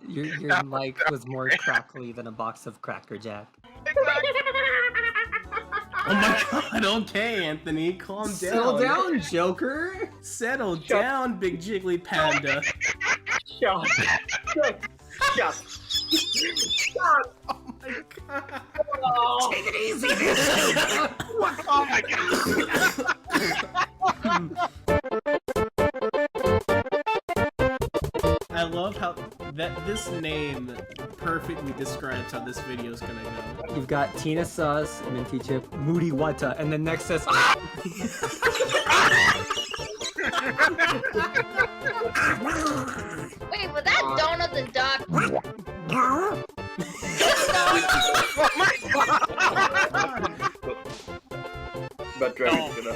Your mic was more crackly than a box of Cracker Jack. Oh my god, okay, Anthony, calm down. Settle down, Joker! Settle down, big jiggly panda. Shut. Shut. Oh my god. Oh. Take it easy, Oh my god! I love how this name perfectly describes how this video is gonna go. You've got Tina Sus, Minty Chip, Moody Wata, and then next says. Wait, was that Donald the Duck? Oh my god! But Dragon's gonna.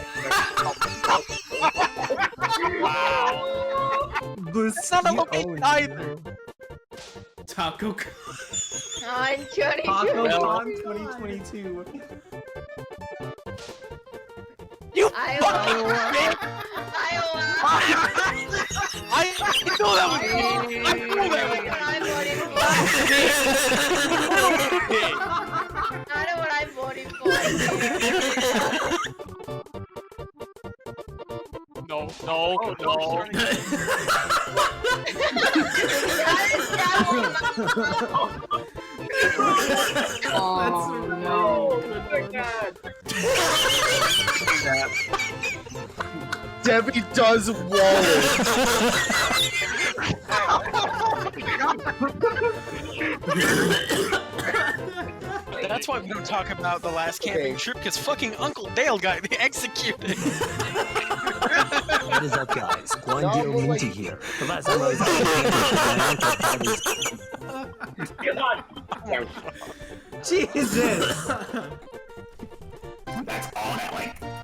Wow! It's not a location either! Taco. I'm Johnny. Taco Well. Con 2022. You Iowa. I know that was me! I knew that was me! I'm voting for. I know what I'm voting for. No. Oh no! Debbie does wallet. That's why we don't talk about the last camping trip, because fucking Uncle Dale got executed. What is up, guys? Guandio Minty here. The last time I was God. Jesus!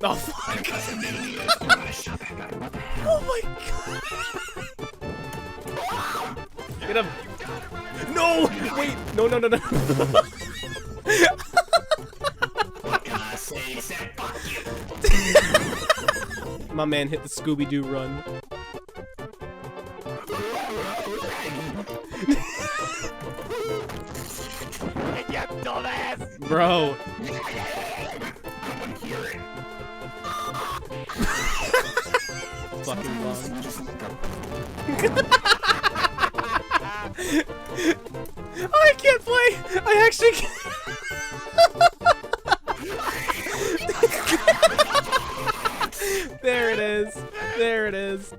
Oh fuck! Oh my god! Get him! No! Wait! No! My man hit the Scooby-Doo run. Bro. Fucking bomb. Oh, I can't play! I actually can't. There it is. There it is.